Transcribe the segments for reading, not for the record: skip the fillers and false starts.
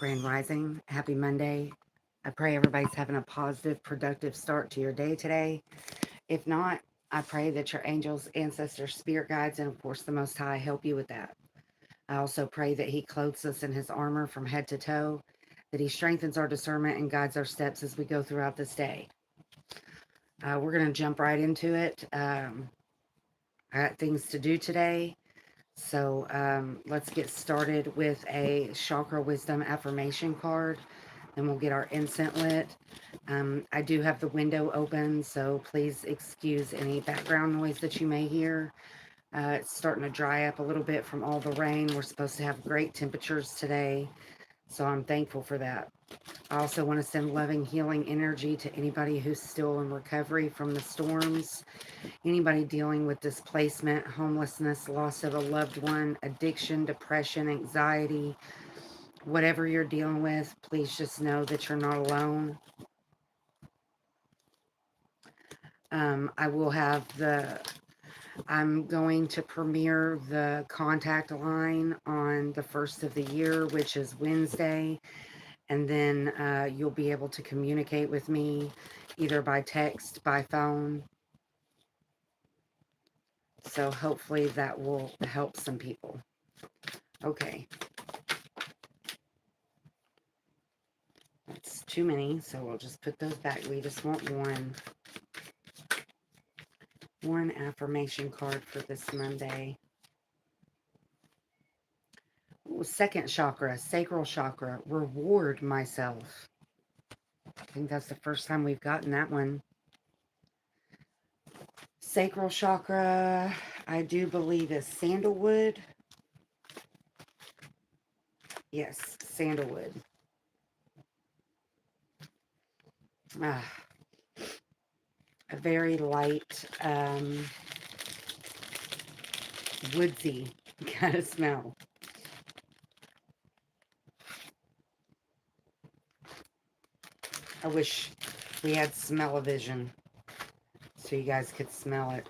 Grand Rising. Happy Monday. I pray everybody's having a positive, productive start to your day today. If not, I pray that your angels, ancestors, spirit guides, and of course the Most High help you with that. I also pray that He clothes us in His armor from head to toe, that He strengthens our discernment and guides our steps as we go throughout this day. We're going to jump right into it. I got things to do today. So let's get started with a chakra wisdom affirmation card. Then we'll get our incense lit. I do have the window open, so please excuse any background noise that you may hear. It's starting to dry up a little bit from all the rain. We're supposed to have great temperatures today, so I'm thankful for that. I also want to send loving, healing energy to anybody who's still in recovery from the storms, anybody dealing with displacement, homelessness, loss of a loved one, addiction, depression, anxiety, whatever you're dealing with, please just know that you're not alone. I'm going to premiere the contact line on the first of the year, which is Wednesday. And then you'll be able to communicate with me either by text, by phone. So hopefully that will help some people. Okay. That's too many, so we'll just put those back. We just want one affirmation card for this Monday. Ooh, second chakra, sacral chakra, reward myself. I think that's the first time we've gotten that one. Sacral chakra, I do believe is sandalwood. Yes, sandalwood. Ah, a very light, woodsy kind of smell. I wish we had smell-o-vision so you guys could smell it.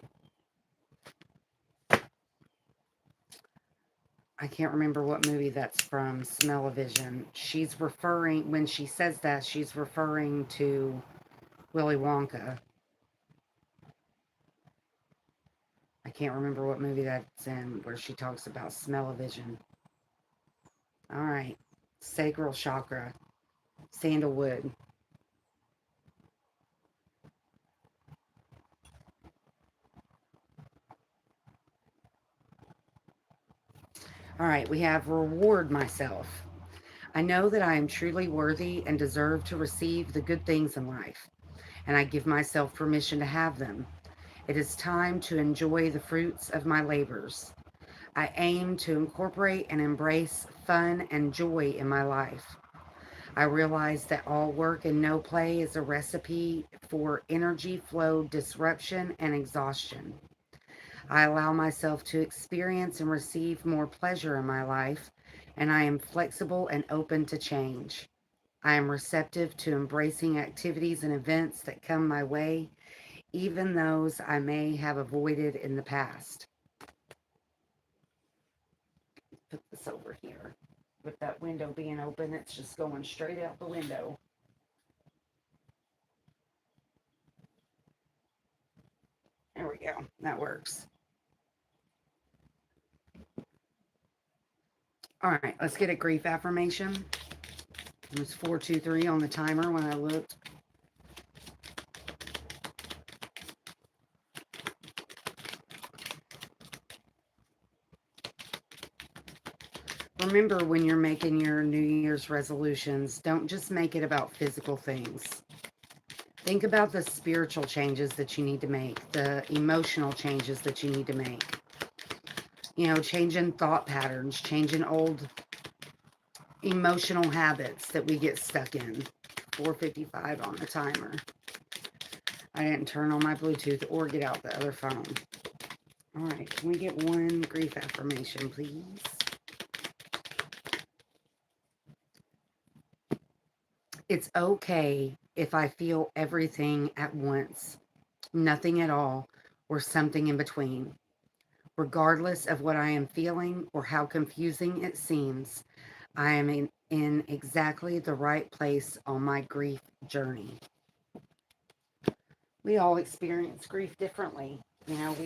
I can't remember what movie that's from, Smell-o-vision. She's referring, when she says that, she's referring to Willy Wonka. I can't remember what movie that's in where she talks about smell-o-vision. All right. Sacral chakra, sandalwood. All right, we have reward myself. I know that I am truly worthy and deserve to receive the good things in life, and I give myself permission to have them. It is time to enjoy the fruits of my labors. I aim to incorporate and embrace fun and joy in my life. I realize that all work and no play is a recipe for energy flow disruption and exhaustion. I allow myself to experience and receive more pleasure in my life, and I am flexible and open to change. I am receptive to embracing activities and events that come my way, even those I may have avoided in the past. Put this over here. With that window being open, it's just going straight out the window. There we go. That works. All right, let's get a grief affirmation. It was 423 on the timer when I looked. Remember, when you're making your New Year's resolutions, don't just make it about physical things. Think about the spiritual changes that you need to make, the emotional changes that you need to make. You know, changing thought patterns, changing old emotional habits that we get stuck in. 4:55 on the timer. I didn't turn on my Bluetooth or get out the other phone. All right, can we get one grief affirmation, please? It's okay if I feel everything at once, nothing at all, or something in between. Regardless of what I am feeling or how confusing it seems, I am in exactly the right place on my grief journey. We all experience grief differently. You know,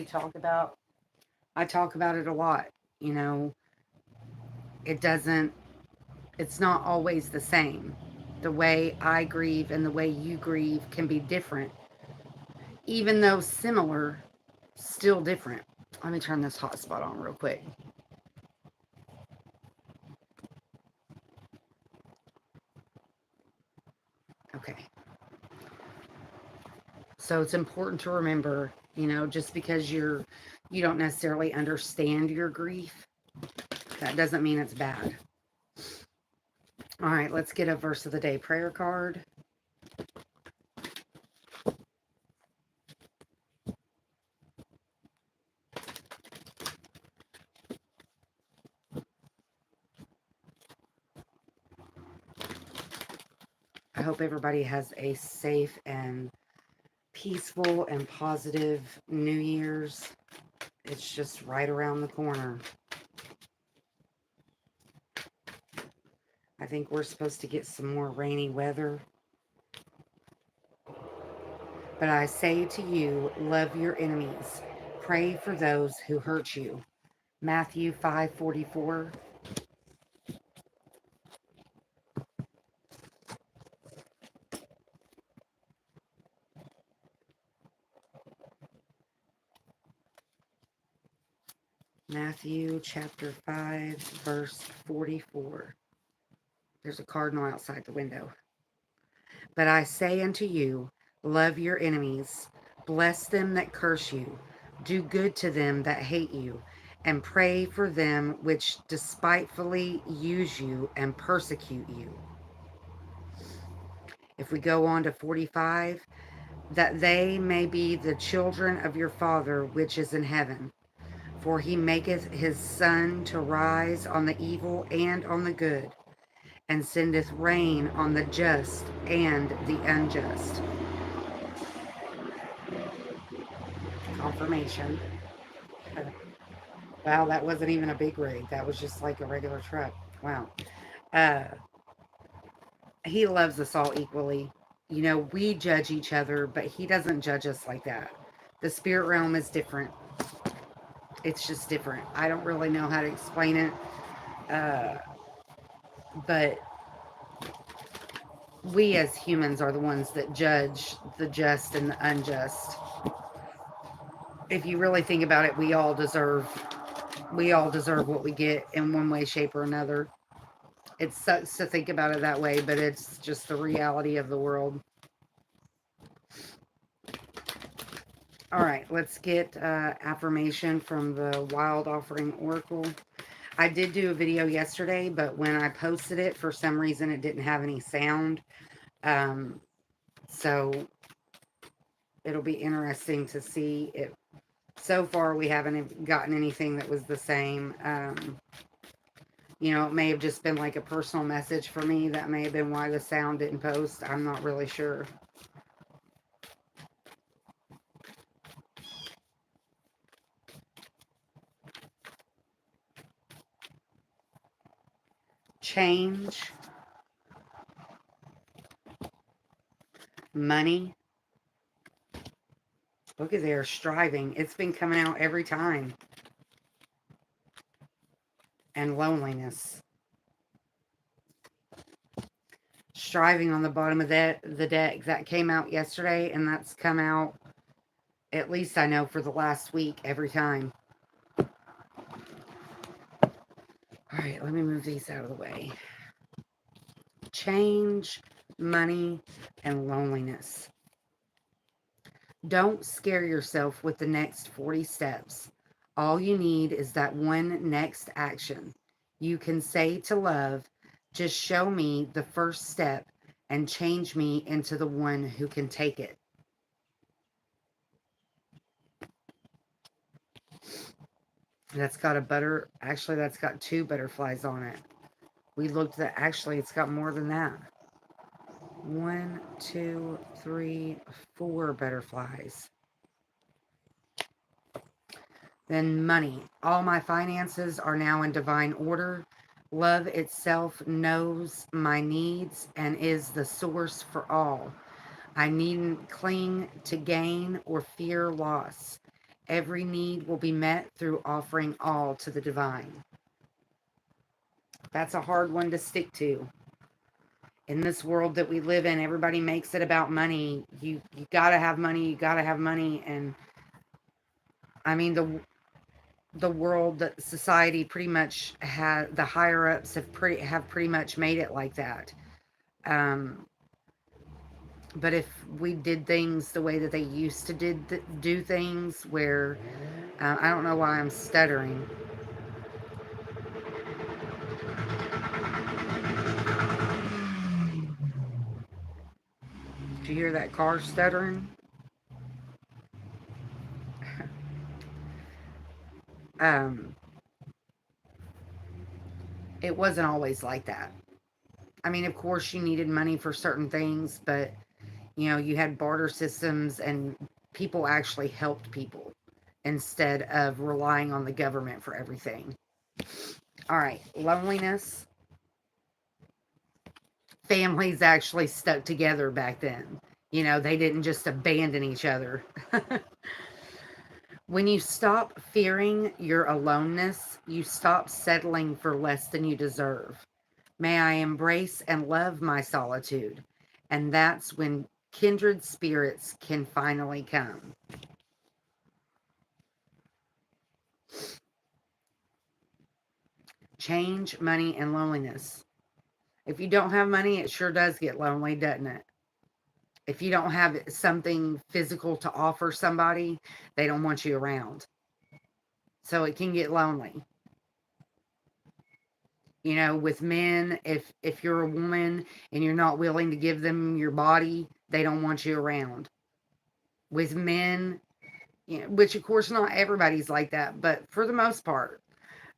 I talk about it a lot. You know, it doesn't, it's not always the same. The way I grieve and the way you grieve can be different, even though similar, still different. Let me turn this hotspot on real quick. Okay. So it's important to remember, you know, just because you don't necessarily understand your grief, that doesn't mean it's bad. All right, let's get a verse of the day prayer card. I hope everybody has a safe and peaceful and positive New Year's. It's just right around the corner. I think we're supposed to get some more rainy weather. But I say to you, love your enemies. Pray for those who hurt you. Matthew 5:44. Matthew chapter 5, verse 44. There's a cardinal outside the window. But I say unto you, love your enemies, bless them that curse you, do good to them that hate you, and pray for them which despitefully use you and persecute you. If we go on to 45, that they may be the children of your Father which is in heaven. For he maketh his sun to rise on the evil and on the good, and sendeth rain on the just and the unjust. Confirmation. Wow, that wasn't even a big rig. That was just like a regular truck. Wow. Uh, he loves us all equally. You know, we judge each other, but he doesn't judge us like that. The spirit realm is different. It's just different. I don't really know how to explain it. Uh, but we as humans are the ones that judge the just and the unjust. If you really think about it, we all deserve what we get in one way, shape, or another. It sucks to think about it that way, but it's just the reality of the world. All right, let's get affirmation from the Wild Offering Oracle. I did do a video yesterday, but when I posted it, for some reason, it didn't have any sound. So it'll be interesting to see if, so far, we haven't gotten anything that was the same. You know, it may have just been like a personal message for me. That may have been why the sound didn't post. I'm not really sure. Change, money. Look at there, striving. It's been coming out every time. And loneliness. Striving on the bottom of the deck. That came out yesterday, and that's come out, at least I know, for the last week every time. All right, let me move these out of the way. Change, money, and loneliness. Don't scare yourself with the next 40 steps. All you need is that one next action. You can say to love, just show me the first step and change me into the one who can take it. That's got that's got 2 butterflies on it. We looked at, actually, it's got more than that. 1, 2, 3, 4 butterflies. Then money. All my finances are now in divine order. Love itself knows my needs and is the source for all. I needn't cling to gain or fear loss. Every need will be met through offering all to the divine. That's a hard one to stick to. In this world that we live in, everybody makes it about money. You gotta have money. You gotta have money. And I mean the world, that society pretty much has, the higher ups have pretty much made it like that. Um, but if we did things the way that they used to do things, where I don't know why I'm stuttering. Do you hear that car stuttering? Um, it wasn't always like that. I mean, of course, you needed money for certain things, but you had barter systems and people actually helped people instead of relying on the government for everything. All right, loneliness. Families actually stuck together back then. They didn't just abandon each other. When you stop fearing your aloneness, you stop settling for less than you deserve. May I embrace and love my solitude. And that's when kindred spirits can finally come. Change, money, and loneliness. If you don't have money, it sure does get lonely, doesn't it? If you don't have something physical to offer somebody, they don't want you around. So it can get lonely. With men, if you're a woman and you're not willing to give them your body, they don't want you around. With men, which of course not everybody's like that, but for the most part,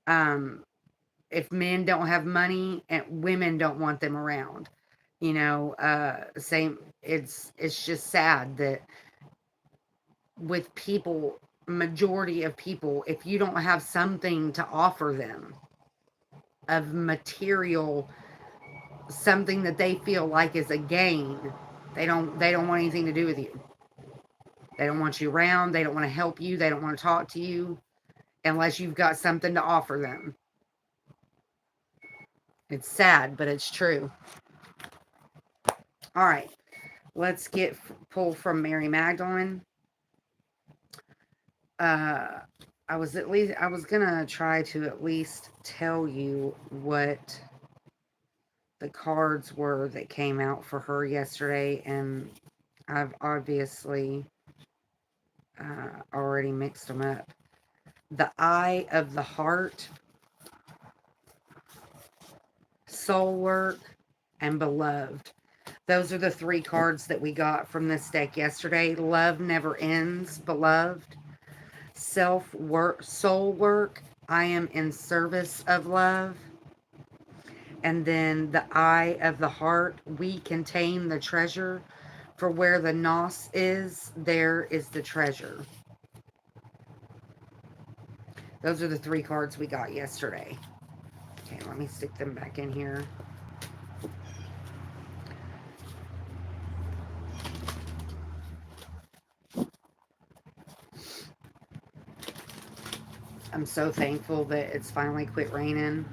um, if men don't have money and women don't want them around, same. It's just sad that with people, majority of people, if you don't have something to offer them of material, something that they feel like is a gain, they don't want anything to do with you. They don't want you around. They don't want to help you. They don't want to talk to you unless you've got something to offer them. It's sad, but it's true. All right, let's get pulled from Mary Magdalene. I was gonna try to at least tell you what the cards were that came out for her yesterday, and I've obviously already mixed them up. The Eye of the Heart, Soul Work, and Beloved. Those are the three cards that we got from this deck yesterday. Love Never Ends, Beloved. Self-work, Soul Work, I Am in Service of Love. And then the Eye of the Heart, We Contain the Treasure. For where the nos is, there is the treasure. Those are the three cards we got yesterday. Okay, let me stick them back in here. I'm so thankful that it's finally quit raining.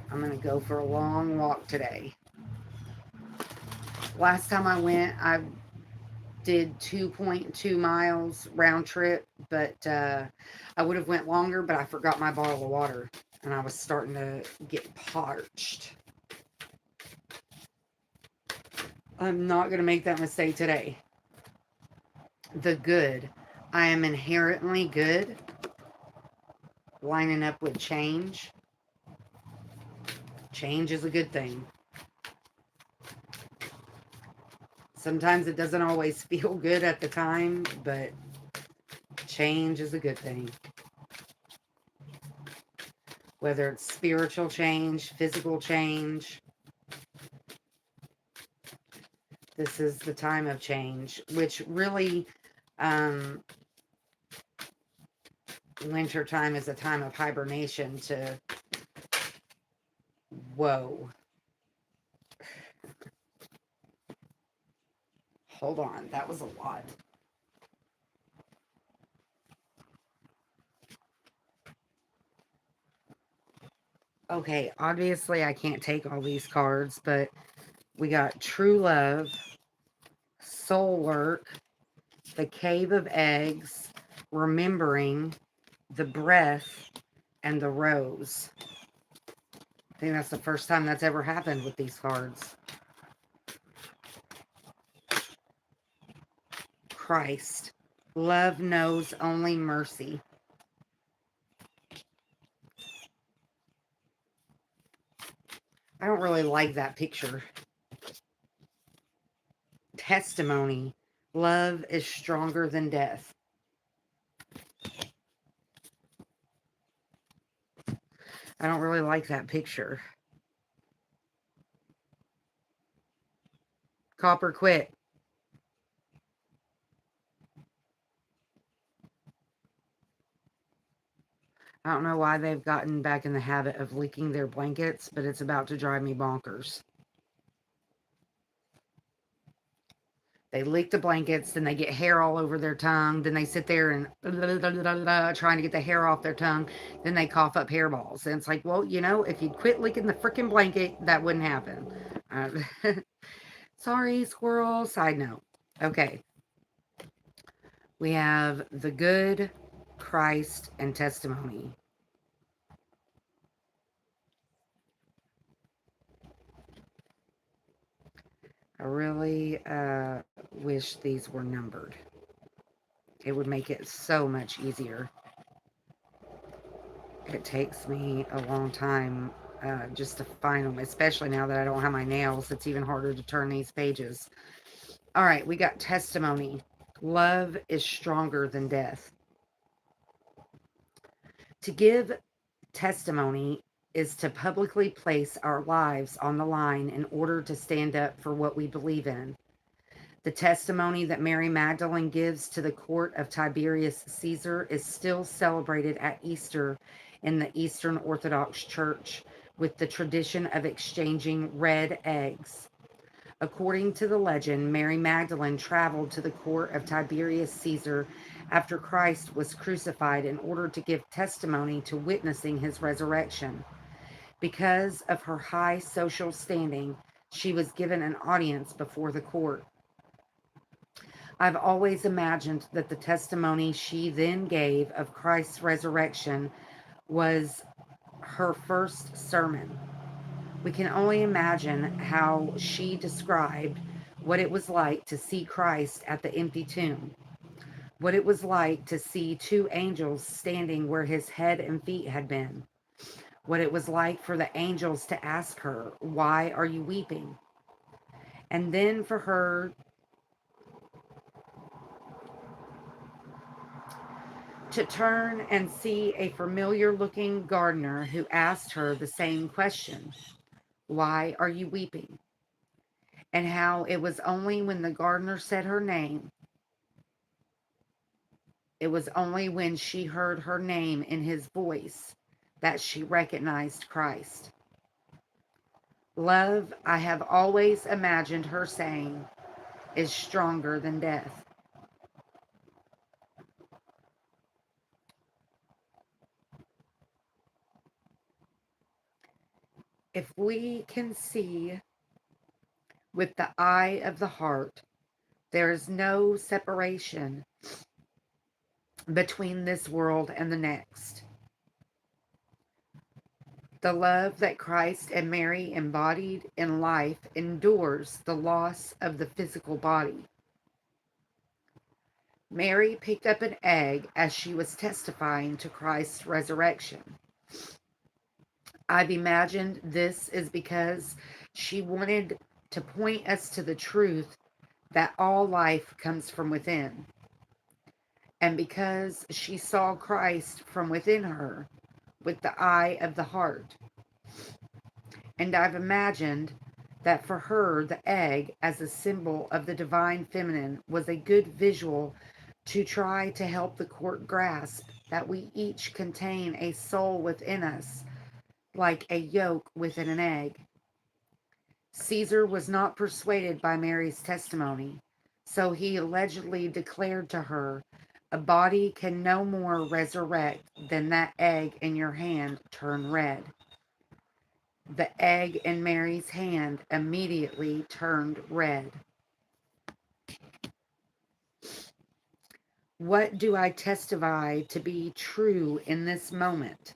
I'm going to go for a long walk today. Last time I went, I did 2.2 miles round trip, but I would have went longer, but I forgot my bottle of water, and I was starting to get parched. I'm not going to make that mistake today. The Good. I am inherently good. Lining up with change. Change is a good thing. Sometimes it doesn't always feel good at the time, but change is a good thing. Whether it's spiritual change, physical change. This is the time of change, which really, winter time is a time of hibernation to, whoa, hold on, that was a lot. Okay, obviously I can't take all these cards, but we got true love, soul work, the cave of eggs, remembering, the breath, and the rose. I think that's the first time that's ever happened with these cards. Christ. Love knows only mercy. I don't really like that picture. Testimony. Love is stronger than death. I don't really like that picture. Copper quit. I don't know why they've gotten back in the habit of leaking their blankets, but it's about to drive me bonkers. They leak the blankets, then they get hair all over their tongue, then they sit there and trying to get the hair off their tongue, then they cough up hairballs. And it's like, well, if you'd quit licking the freaking blanket, that wouldn't happen. Uh, sorry, squirrel. Side note. Okay. We have the good, Christ, and testimony. I really wish these were numbered. It would make it so much easier. It takes me a long time just to find them, especially now that I don't have my nails. It's even harder to turn these pages. All right, we got testimony. Love is stronger than death. To give testimony is to publicly place our lives on the line in order to stand up for what we believe in. The testimony that Mary Magdalene gives to the court of Tiberius Caesar is still celebrated at Easter in the Eastern Orthodox Church with the tradition of exchanging red eggs. According to the legend, Mary Magdalene traveled to the court of Tiberius Caesar after Christ was crucified in order to give testimony to witnessing his resurrection. Because of her high social standing, she was given an audience before the court. I've always imagined that the testimony she then gave of Christ's resurrection was her first sermon. We can only imagine how she described what it was like to see Christ at the empty tomb, what it was like to see two angels standing where his head and feet had been, what it was like for the angels to ask her, "Why are you weeping?" And then for her to turn and see a familiar looking gardener who asked her the same question, "Why are you weeping?" And how it was only when the gardener said her name, it was only when she heard her name in his voice that she recognized Christ. Love, I have always imagined her saying, is stronger than death. If we can see with the eye of the heart, there is no separation between this world and the next. The love that Christ and Mary embodied in life endures the loss of the physical body. Mary picked up an egg as she was testifying to Christ's resurrection. I've imagined this is because she wanted to point us to the truth that all life comes from within. And because she saw Christ from within her with the eye of the heart. And I've imagined that for her, the egg as a symbol of the divine feminine was a good visual to try to help the court grasp that we each contain a soul within us, like a yolk within an egg. Caesar was not persuaded by Mary's testimony, so he allegedly declared to her, "A body can no more resurrect than that egg in your hand turn red." The egg in Mary's hand immediately turned red. What do I testify to be true in this moment?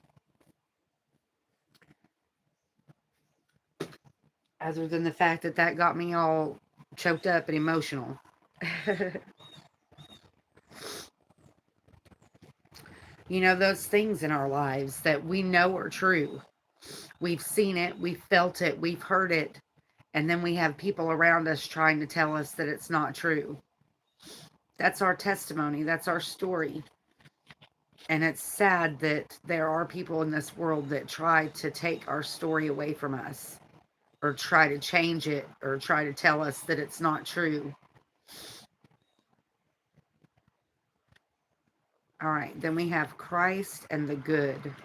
Other than the fact that that got me all choked up and emotional. You know, those things in our lives that we know are true. We've seen it, we've felt it, we've heard it, and then we have people around us trying to tell us that it's not true. That's our testimony, that's our story. And it's sad that there are people in this world that try to take our story away from us, or try to change it, or try to tell us that it's not true. All right, then we have Christ and the good.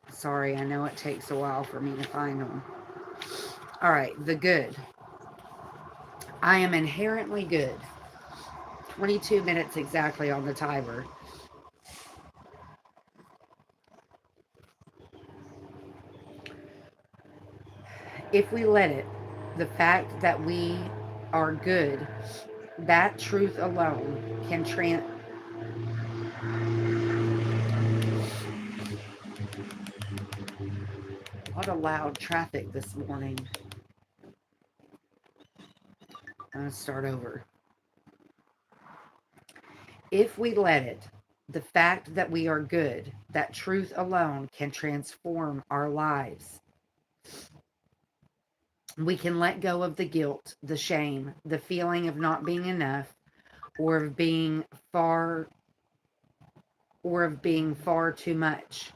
Sorry, I know it takes a while for me to find them. All right, the good. I am inherently good. 22 minutes exactly on the timer. If we let it, the fact that we are good, that truth alone can What a loud traffic this morning. I'm going to start over. If we let it, the fact that we are good, that truth alone can transform our lives. We can let go of the guilt, the shame, the feeling of not being enough, or of being far too much.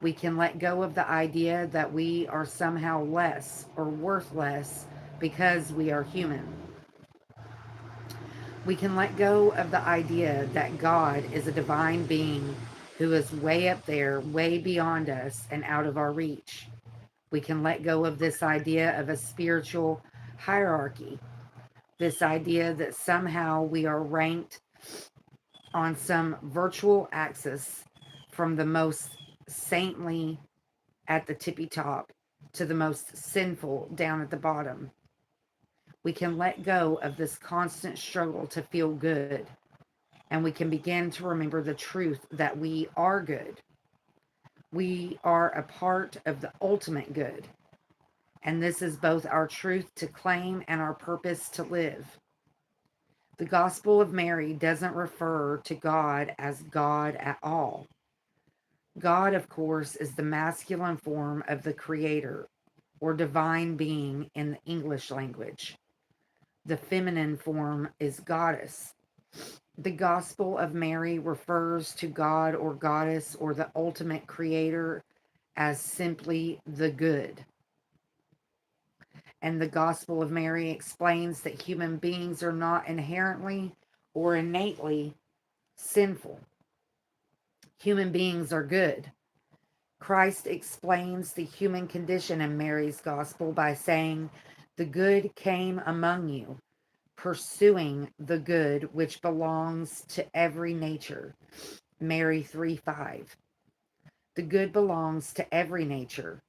We can let go of the idea that we are somehow less or worth less because we are human. We can let go of the idea that God is a divine being who is way up there, way beyond us and out of our reach. We can let go of this idea of a spiritual hierarchy, this idea that somehow we are ranked on some virtual axis from the most saintly at the tippy top to the most sinful down at the bottom. We can let go of this constant struggle to feel good, and we can begin to remember the truth that we are good. We are a part of the ultimate good, and this is both our truth to claim and our purpose to live. The Gospel of Mary doesn't refer to God as God at all. God, of course, is the masculine form of the Creator, or divine being in the English language. The feminine form is goddess. The Gospel of Mary refers to God or goddess or the ultimate creator as simply the good. And the Gospel of Mary explains that human beings are not inherently or innately sinful. Human beings are good. Christ explains the human condition in Mary's Gospel by saying, "The good came among you, pursuing the good which belongs to every nature." Mary 3:5. The good belongs to every nature.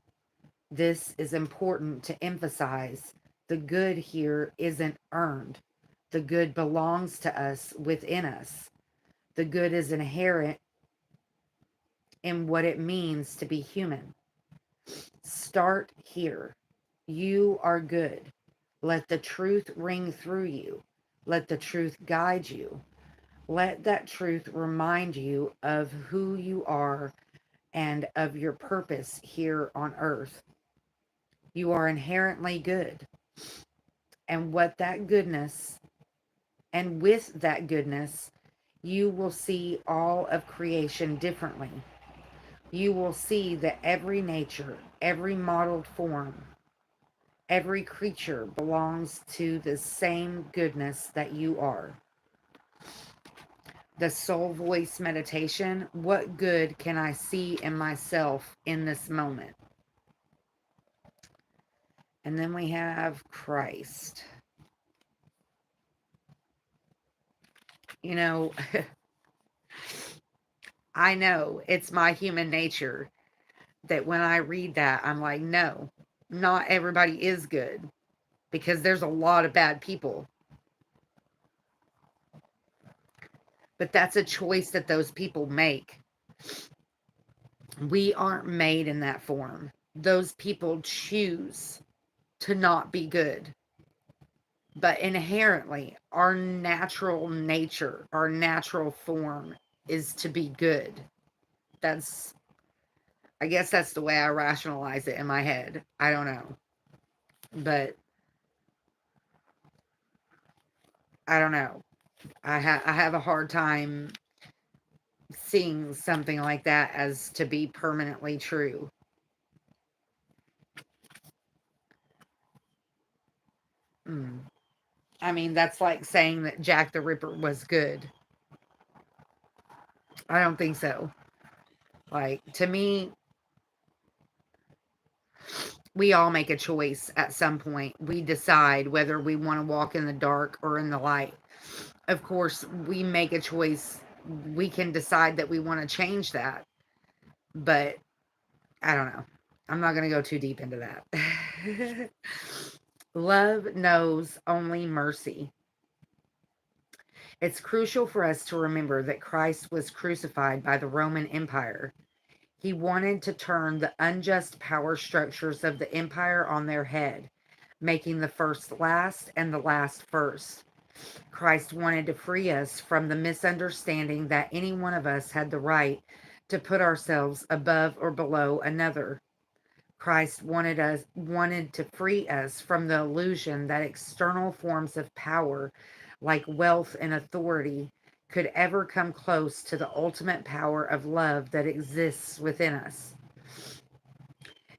This is important to emphasize. The good here isn't earned. The good belongs to us within us. The good is inherent in what it means to be human. Start here. You are good. Let the truth ring through you. Let the truth guide you. Let that truth remind you of who you are and of your purpose here on earth. You are inherently good. And what that goodness, and with that goodness, You will see all of creation differently. You will see that every nature, every modeled form, every creature belongs to the same goodness that you are. The soul voice meditation. What good can I see in myself in this moment? And then we have Christ. You know, I know it's my human nature that when I read that, I'm like, no, not everybody is good, because there's a lot of bad people. But that's a choice that those people make. We aren't made in that form. Those people choose to not be good. But inherently, our natural nature, our natural form is to be good. That's, I guess that's the way I rationalize it in my head. I don't know. But I don't know. I have a hard time seeing something like that as to be permanently true. Mm. I mean, that's like saying that Jack the Ripper was good. I don't think so. Like, to me, we all make a choice at some point. We decide whether we want to walk in the dark or in the light. Of course, we make a choice. We can decide that we want to change that. But I don't know. I'm not going to go too deep into that. Love knows only mercy. It's crucial for us to remember that Christ was crucified by the Roman Empire. He wanted to turn the unjust power structures of the empire on their head, making the first last and the last first. Christ wanted to free us from the misunderstanding that any one of us had the right to put ourselves above or below another. Christ wanted to free us from the illusion that external forms of power, like wealth and authority, could ever come close to the ultimate power of love that exists within us.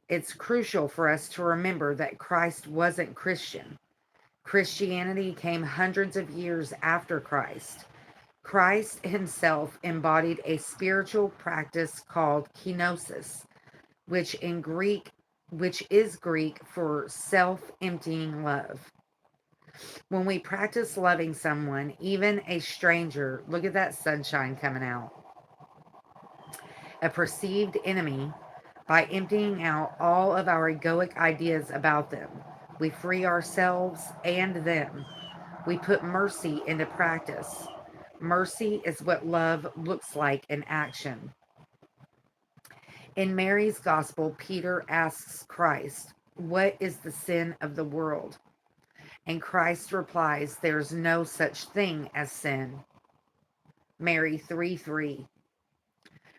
It's crucial for us to remember that Christ wasn't Christian. Christianity came hundreds of years after Christ. Christ himself embodied a spiritual practice called kenosis, which in Greek, which is Greek for self-emptying love. When we practice loving someone, even a stranger, look at that sunshine coming out, a perceived enemy, by emptying out all of our egoic ideas about them, we free ourselves and them. We put mercy into practice. Mercy is what love looks like in action. In Mary's gospel, Peter asks Christ, "What is the sin of the world?" And Christ replies, "There's no such thing as sin." Mary 3:3.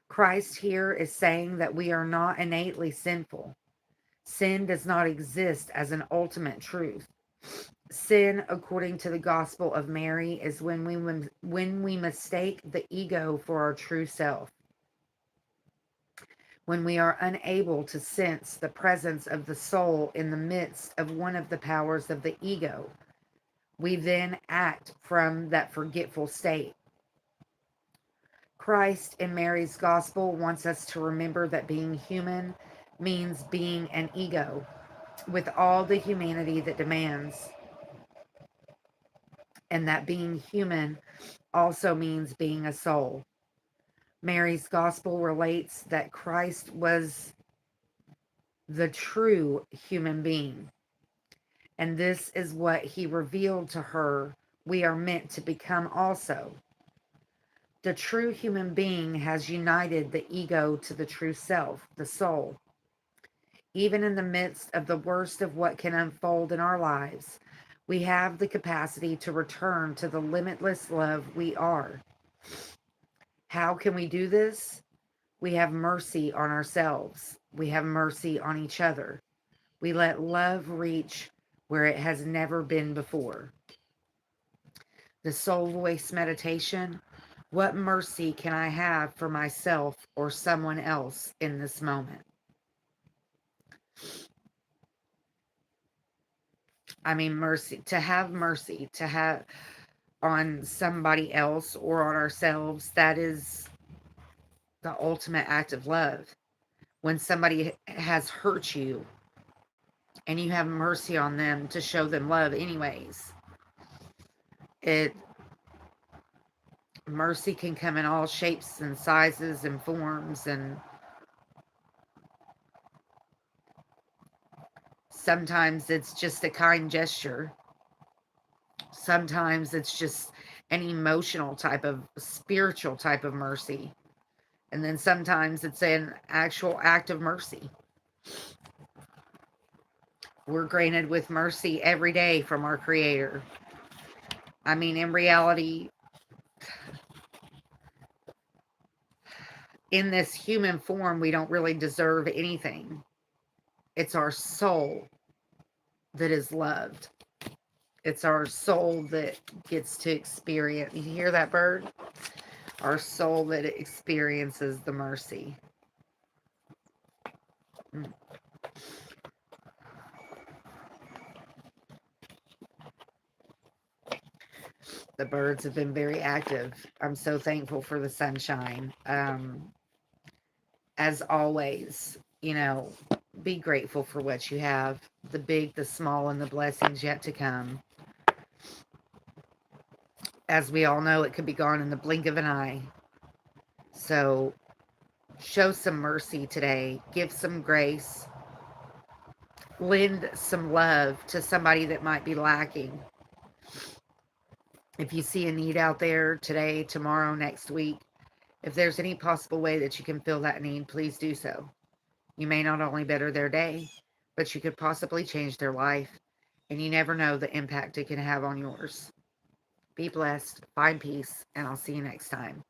Christ here is saying that we are not innately sinful. Sin does not exist as an ultimate truth. Sin, according to the Gospel of Mary, is when we mistake the ego for our true self. When we are unable to sense the presence of the soul in the midst of one of the powers of the ego, we then act from that forgetful state. Christ in Mary's gospel wants us to remember that being human means being an ego with all the humanity that demands, and that being human also means being a soul. Mary's gospel relates that Christ was the true human being, and this is what he revealed to her we are meant to become also. The true human being has united the ego to the true self, the soul. Even in the midst of the worst of what can unfold in our lives, we have the capacity to return to the limitless love we are. How can we do this? We have mercy on ourselves. We have mercy on each other. We let love reach where it has never been before. The soul voice meditation. What mercy can I have for myself or someone else in this moment? I mean, mercy, to have on somebody else or on ourselves, that is the ultimate act of love. When somebody has hurt you and you have mercy on them to show them love anyways. It Mercy can come in all shapes and sizes and forms, and sometimes it's just a kind gesture. Sometimes it's just an emotional type of spiritual type of mercy. And then sometimes it's an actual act of mercy. We're granted with mercy every day from our Creator. I mean, in reality, in this human form, we don't really deserve anything. It's our soul that is loved. It's our soul that gets to experience. You hear that bird? Our soul that experiences the mercy. Mm. The birds have been very active. I'm so thankful for the sunshine. As always, be grateful for what you have, the big, the small, and the blessings yet to come. As we all know, it could be gone in the blink of an eye. So show some mercy today. Give some grace. Lend some love to somebody that might be lacking. If you see a need out there today, tomorrow, next week, if there's any possible way that you can fill that need, please do so. You may not only better their day, but you could possibly change their life, and you never know the impact it can have on yours. Be blessed, find peace, and I'll see you next time.